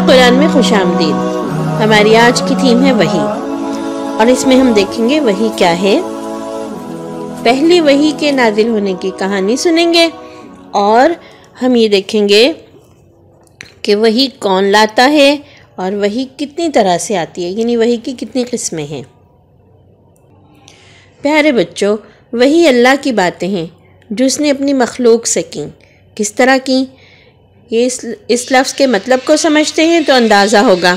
قرآن میں خوش آمدید۔ ہماری آج کی تھیم ہے وحی، اور اس میں ہم دیکھیں گے وحی کیا ہے، پہلی وحی کے نازل ہونے کی کہانی سنیں گے، اور ہم یہ دیکھیں گے کہ وحی کون لاتا ہے اور وحی کتنی طرح سے آتی ہے، یعنی وحی کی کتنی قسمیں ہیں۔ پیارے بچوں، وحی اللہ کی باتیں ہیں جو اس نے اپنی مخلوق سے کیں۔ کس طرح کیں؟ یہ اس لفظ کے مطلب کو سمجھتے ہیں تو اندازہ ہوگا۔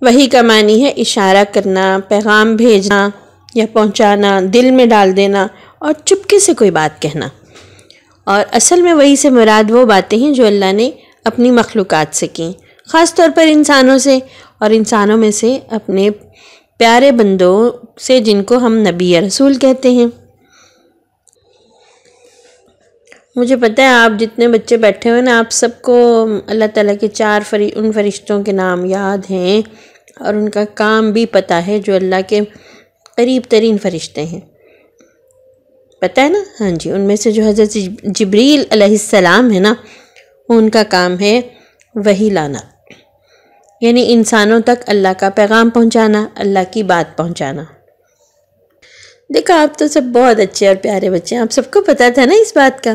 وحی کا معنی ہے اشارہ کرنا، پیغام بھیجنا یا پہنچانا، دل میں ڈال دینا اور چپکے سے کوئی بات کہنا۔ اور اصل میں وحی سے مراد وہ باتیں ہیں جو اللہ نے اپنی مخلوقات سے کیں، خاص طور پر انسانوں سے، اور انسانوں میں سے اپنے پیارے بندوں سے جن کو ہم نبی یا رسول کہتے ہیں۔ مجھے پتہ ہے آپ جتنے بچے بیٹھے ہوئے نا، آپ سب کو اللہ تعالیٰ کے ان فرشتوں کے نام یاد ہیں اور ان کا کام بھی پتہ ہے جو اللہ کے قریب ترین فرشتے ہیں، پتہ ہے نا؟ ہاں جی، ان میں سے جو حضرت جبریل علیہ السلام ہے نا، ان کا کام ہے وحی لانا، یعنی انسانوں تک اللہ کا پیغام پہنچانا، اللہ کی بات پہنچانا۔ دیکھو آپ تو سب بہت اچھے اور پیارے بچے ہیں، آپ سب کو پتہ تھا نا اس بات کا۔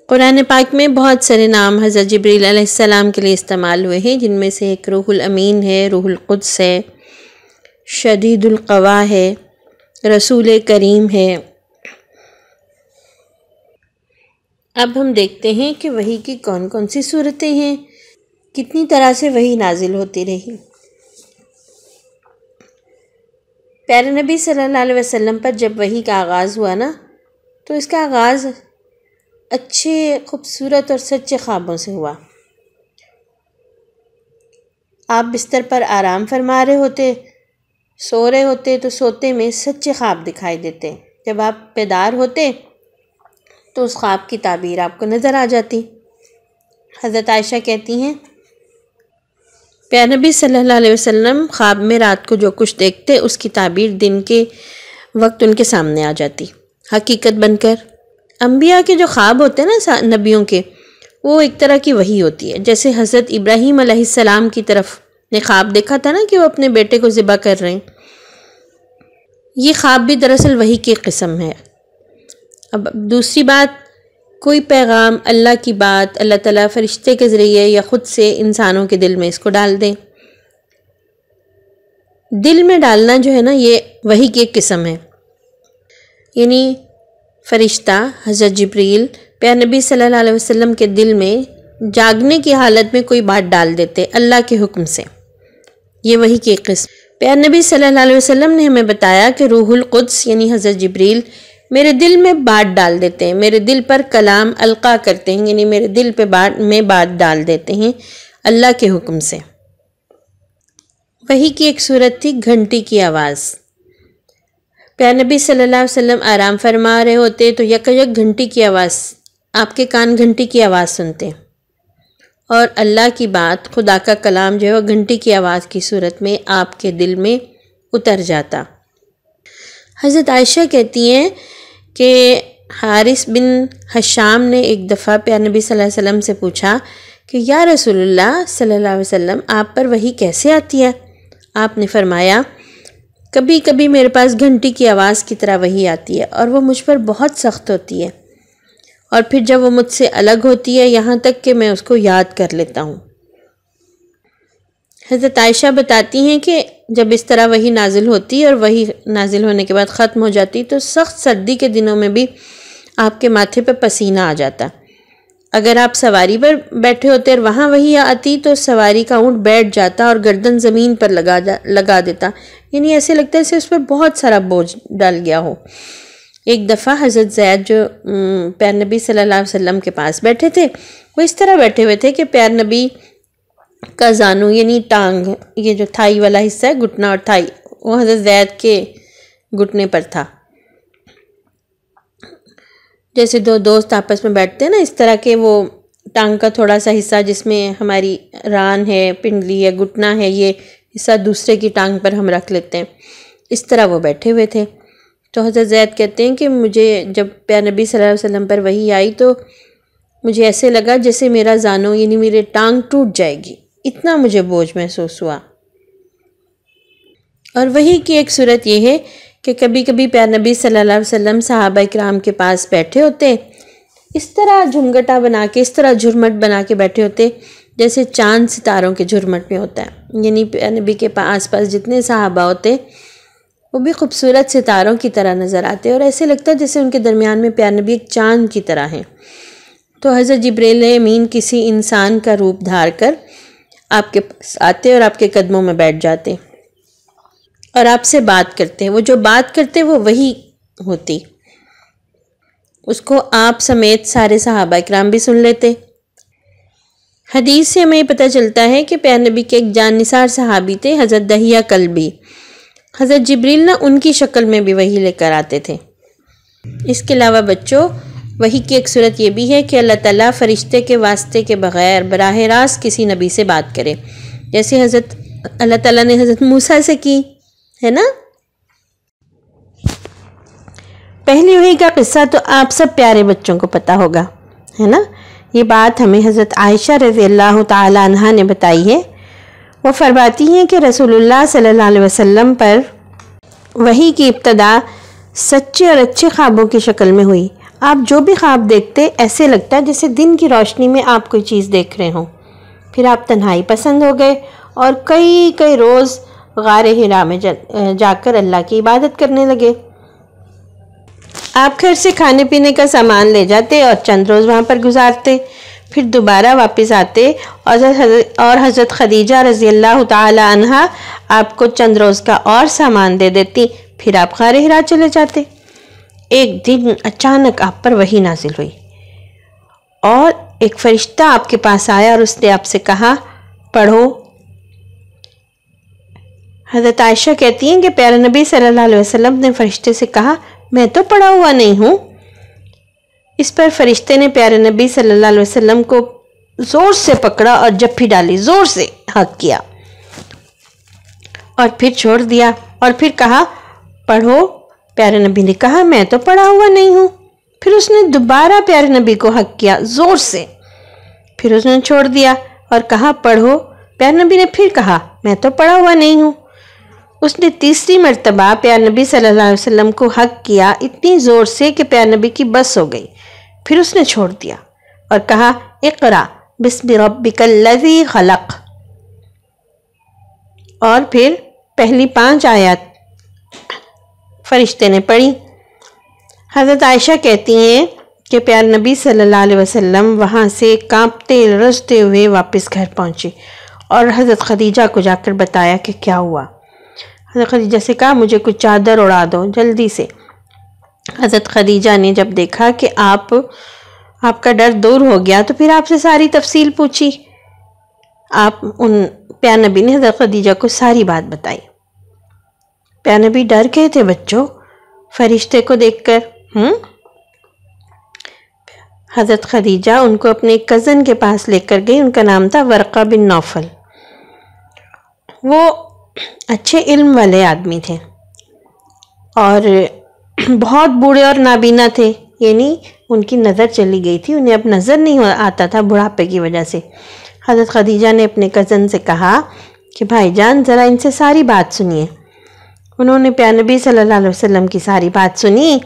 قرآن پاک میں بہت سارے نام حضرت جبریل علیہ السلام کے لیے استعمال ہوئے ہیں، جن میں سے ایک روح الامین ہے، روح القدس ہے، شدید القوا ہے، رسول کریم ہے۔ اب ہم دیکھتے ہیں کہ وحی کی کون کون سی صورتیں ہیں، کتنی طرح سے وحی نازل ہوتی رہی۔ پیارے نبی صلی اللہ علیہ وسلم پر جب وحی کا آغاز ہوا نا، تو اس کا آغاز اچھے، خوبصورت اور سچے خوابوں سے ہوا۔ آپ بستر پر آرام فرما رہے ہوتے، سو رہے ہوتے، تو سوتے میں سچے خواب دکھائی دیتے۔ جب آپ بیدار ہوتے تو اس خواب کی تعبیر آپ کو نظر آ جاتی۔ حضرت عائشہ کہتی ہیں، پیارے نبی صلی اللہ علیہ وسلم خواب میں رات کو جو کچھ دیکھتے، اس کی تعبیر دن کے وقت ان کے سامنے آ جاتی، حقیقت بن کر۔ انبیاء کے جو خواب ہوتے ہیں نا، نبیوں کے، وہ ایک طرح کی وحی ہوتی ہے۔ جیسے حضرت ابراہیم علیہ السلام کی طرف نے خواب دیکھا تھا نا کہ وہ اپنے بیٹے کو ذبح کر رہے ہیں، یہ خواب بھی دراصل وحی کی قسم ہے۔ اب دوسری بات، کوئی پیغام، اللہ کی بات، اللہ تعالیٰ فرشتے کے ذریعے یا خود سے انسانوں کے دل میں اس کو ڈال دیں۔ دل میں ڈالنا جو ہے نا، یہ وحی کی ایک قسم ہے، یعنی فرشتہ حضرت جبریل پیارے نبی صلی اللہ علیہ وسلم کے دل میں جاگنے کی حالت میں کوئی بات ڈال دیتے اللہ کے حکم سے، یہ وحی کی ایک قسم۔ پیارے نبی صلی اللہ علیہ وسلم نے ہمیں بتایا کہ روح القدس یعنی حضرت جبریل میرے دل میں بات ڈال دیتے ہیں، میرے دل پر کلام القا کرتے ہیں، یعنی میرے دل پہ بات ڈال دیتے ہیں اللہ کے حکم سے۔ وحی کی ایک صورت تھی گھنٹی کی آواز۔ پیارے نبی صلی اللہ علیہ وسلم آرام فرما رہے ہوتے تو یک گھنٹی کی آواز، آپ کے کان گھنٹی کی آواز سنتے، اور اللہ کی بات، خدا کا کلام جو ہے وہ گھنٹی کی آواز کی صورت میں آپ کے دل میں اتر جاتا۔ حضرت عائشہ کہتی ہیں کہ حارث بن حشام نے ایک دفعہ پیارے نبی صلی اللہ علیہ وسلم سے پوچھا کہ یا رسول اللہ صلی اللہ علیہ وسلم، آپ پر وحی کیسے آتی ہے؟ آپ نے فرمایا، کبھی کبھی میرے پاس گھنٹی کی آواز کی طرح وحی آتی ہے، اور وہ مجھ پر بہت سخت ہوتی ہے، اور پھر جب وہ مجھ سے الگ ہوتی ہے، یہاں تک کہ میں اس کو یاد کر لیتا ہوں۔ حضرت عائشہ بتاتی ہیں کہ جب اس طرح وحی نازل ہوتی اور وحی نازل ہونے کے بعد ختم ہو جاتی تو سخت سردی کے دنوں میں بھی آپ کے ماتھے پہ پسینہ آ جاتا۔ اگر آپ سواری پر بیٹھے ہوتے اور وہاں وحی آتی تو سواری کا اونٹ بیٹھ جاتا اور گردن زمین پر لگا دیتا، یعنی ایسے لگتا ہے جیسے اس پر بہت سارا بوجھ ڈال گیا ہو۔ ایک دفعہ حضرت زید جو پیارے نبی صلی اللہ علیہ وسلم کے پاس بیٹھے تھے، وہ اس طرح بیٹھے ہوئے تھے کہ پیارے نبی کا زانو یعنی ٹانگ، یہ جو تھائی والا حصہ ہے، گھٹنا اور تھائی، وہ حضرت زید کے گھٹنے پر تھا۔ جیسے دو دوست آپس میں بیٹھتے ہیں نا، اس طرح کے وہ ٹانگ کا تھوڑا سا حصہ جس میں ہماری ران ہے، پنڈلی ہے، گھٹنا ہے، یہ حصہ دوسرے کی ٹانگ پر ہم رکھ لیتے ہیں، اس طرح وہ بیٹھے ہوئے تھے۔ تو حضرت زید کہتے ہیں کہ مجھے جب پیارے نبی صلی اللہ علیہ وسلم پر وحی آئی تو مجھے ایسے لگا جیسے میرا زانو یعنی میرے ٹانگ ٹوٹ جائے گی، اتنا مجھے بوجھ محسوس ہوا۔ اور وہی کی ایک صورت یہ ہے کہ کبھی کبھی پیارے نبی صلی اللہ علیہ وسلم صحابہ کرام کے پاس بیٹھے ہوتے، اس طرح جھمگٹا بنا کے، اس طرح جھرمٹ بنا کے بیٹھے ہوتے جیسے چاند ستاروں کے جھرمٹ میں ہوتا ہے، یعنی پیارے نبی کے آس پاس جتنے صحابہ ہوتے وہ بھی خوبصورت ستاروں کی طرح نظر آتے اور ایسے لگتا ہے جیسے ان کے درمیان میں پیارے نبی ایک چاند کی طرح ہیں۔ تو حضرت جبریل امین کسی انسان کا روپ دھار کر آپ کے پاس آتے اور آپ کے قدموں میں بیٹھ جاتے اور آپ سے بات کرتے، وہ جو بات کرتے وہ وہی ہوتی، اس کو آپ سمیت سارے صحابہ کرام بھی سن لیتے۔ حدیث سے ہمیں پتہ چلتا ہے کہ پیارے نبی کے ایک جان نثار صحابی تھے حضرت دہیہ کلبی، حضرت جبریل نہ ان کی شکل میں بھی وحی لے کر آتے تھے۔ اس کے علاوہ بچوں، وحی کی ایک صورت یہ بھی ہے کہ اللہ تعالیٰ فرشتے کے واسطے کے بغیر براہ راست کسی نبی سے بات کرے، جیسے اللہ تعالیٰ نے حضرت موسیٰ سے کی ہے نا۔ پہلی وحی کا قصہ تو آپ سب پیارے بچوں کو پتہ ہوگا، ہے نا۔ یہ بات ہمیں حضرت عائشہ رضی اللہ تعالی عنہا نے بتائی ہے۔ وہ فرماتی ہیں کہ رسول اللہ صلی اللہ علیہ وسلم پر وحی کی ابتدا سچے اور اچھے خوابوں کی شکل میں ہوئی۔ آپ جو بھی خواب دیکھتے ایسے لگتا ہے جیسے دن کی روشنی میں آپ کوئی چیز دیکھ رہے ہوں۔ پھر آپ تنہائی پسند ہو گئے اور کئی روز غار حرا میں جا کر اللہ کی عبادت کرنے لگے۔ آپ گھر سے کھانے پینے کا سامان لے جاتے اور چند روز وہاں پر گزارتے، پھر دوبارہ واپس آتے اور حضرت خدیجہ رضی اللہ تعالی عنہا آپ کو چند روز کا اور سامان دے دیتی، پھر آپ غار حرا چلے جاتے۔ ایک دن اچانک آپ پر وحی نازل ہوئی اور ایک فرشتہ آپ کے پاس آیا اور اس نے آپ سے کہا پڑھو۔ حضرت عائشہ کہتی ہیں کہ پیارے نبی صلی اللہ علیہ وسلم نے فرشتے سے کہا میں تو پڑھا ہوا نہیں ہوں۔ اس پر فرشتے نے پیارے نبی صلی اللہ علیہ وسلم کو زور سے پکڑا اور جپھی ڈالی، زور سے ہک کیا اور پھر چھوڑ دیا اور پھر کہا پڑھو۔ پیارے نبی نے کہا میں تو پڑھا ہوا نہیں ہوں۔ پھر اس نے دوبارہ پیارے نبی کو ہک کیا زور سے، پھر اس نے چھوڑ دیا اور کہا پڑھو۔ پیارے نبی نے پھر کہا میں تو پڑھا ہوا نہیں ہوں۔ اس نے تیسری مرتبہ پیارے نبی صلی اللہ علیہ وسلم کو ہک کیا اتنی زور سے کہ پیارے نبی کی بس ہو گئی، پھر اس نے چھوڑ دیا اور کہا اقرا بسم ربک الذی خلق، اور پھر پہلی 5 آیات فرشتے نے پڑھی۔ حضرت عائشہ کہتی ہیں کہ پیارے نبی صلی اللہ علیہ وسلم وہاں سے کانپتے رستے ہوئے واپس گھر پہنچے اور حضرت خدیجہ کو جا کر بتایا کہ کیا ہوا۔ حضرت خدیجہ سے کہا مجھے کچھ چادر اڑا دو جلدی سے۔ حضرت خدیجہ نے جب دیکھا کہ آپ کا ڈر دور ہو گیا تو پھر آپ سے ساری تفصیل پوچھی۔ پیارے نبی نے حضرت خدیجہ کو ساری بات بتائی۔ پیارے نبی ڈر گئے تھے بچوں فرشتے کو دیکھ کر۔ حضرت خدیجہ ان کو اپنے کزن کے پاس لے کر گئی، ان کا نام تھا ورقہ بن نوفل۔ وہ اچھے علم والے آدمی تھے اور بہت بوڑھے اور نابینا تھے، یعنی ان کی نظر چلی گئی تھی، انہیں اب نظر نہیں آتا تھا بڑھاپے کی وجہ سے۔ حضرت خدیجہ نے اپنے کزن سے کہا کہ بھائی جان ذرا ان سے ساری بات سنیے۔ انہوں نے پیارے نبی صلی اللہ علیہ وسلم کی ساری بات سنی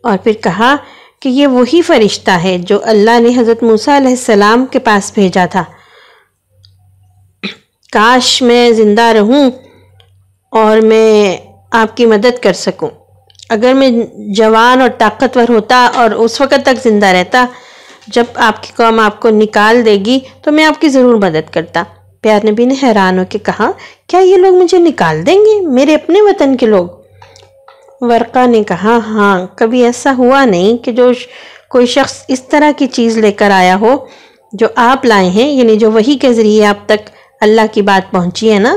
اور پھر کہا کہ یہ وہی فرشتہ ہے جو اللہ نے حضرت موسیٰ علیہ السلام کے پاس بھیجا تھا۔ کاش میں زندہ رہوں اور میں آپ کی مدد کر سکوں۔ اگر میں جوان اور طاقتور ہوتا اور اس وقت تک زندہ رہتا جب آپ کی قوم آپ کو نکال دے گی تو میں آپ کی ضرور مدد کرتا۔ پیارے نبی نے حیران ہو کے کہا کیا یہ لوگ مجھے نکال دیں گے، میرے اپنے وطن کے لوگ؟ ورقہ نے کہا ہاں، کبھی ایسا ہوا نہیں کہ جو کوئی شخص اس طرح کی چیز لے کر آیا ہو جو آپ لائے ہیں، یعنی جو وحی کے ذریعے آپ تک اللہ کی بات پہنچی ہے نا،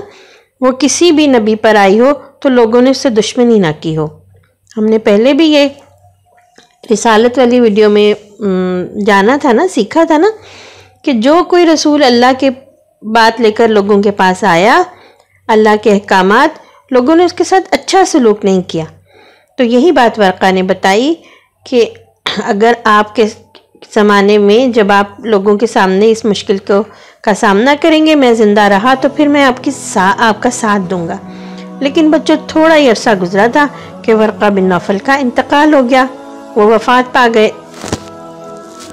وہ کسی بھی نبی پر آئی ہو تو لوگوں نے اس سے دشمنی نہ کی ہو۔ ہم نے پہلے بھی یہ رسالت والی ویڈیو میں جانا تھا نا، سیکھا تھا نا کہ جو کوئی رسول اللہ کے بات لے کر لوگوں کے پاس آیا، اللہ کے احکامات، لوگوں نے اس کے ساتھ اچھا سلوک نہیں کیا۔ تو یہی بات ورقہ نے بتائی کہ اگر آپ کے زمانے میں جب آپ لوگوں کے سامنے اس مشکل کا سامنا کریں گے، میں زندہ رہا تو پھر میں آپ کا ساتھ دوں گا۔ لیکن بچوں تھوڑا ہی عرصہ گزرا تھا کہ ورقہ بن نوفل کا انتقال ہو گیا، وہ وفات پا گئے۔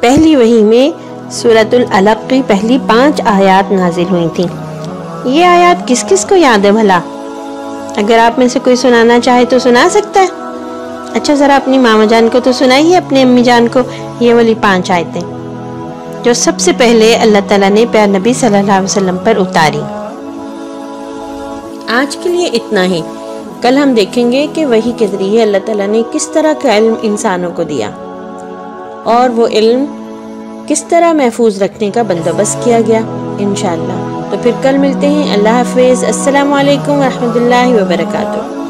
پہلی وحی میں سورۃ العلق کی پہلی 5 آیات نازل ہوئی تھیں۔ یہ آیات کس کس کو یاد ہے بھلا؟ اگر آپ میں سے کوئی سنانا چاہے تو سنا سکتا ہے؟ اچھا ذرا اپنی ماما جان کو تو سنائیے، اپنی امی جان کو یہ والی 5 آیتیں جو سب سے پہلے اللہ تعالیٰ نے پیارے نبی صلی اللہ علیہ وسلم پر اتاری۔ آج کے لیے اتنا ہی۔ کل ہم دیکھیں گے کہ وحی کے ذریعے اللہ تعالیٰ نے کس طرح کا علم انسانوں کو دیا اور وہ علم کس طرح محفوظ رکھنے کا بندوبست کیا گیا انشاءاللہ۔ تو پھر کل ملتے ہیں۔ اللہ حافظ۔ السلام علیکم ورحمۃ اللہ وبرکاتہ۔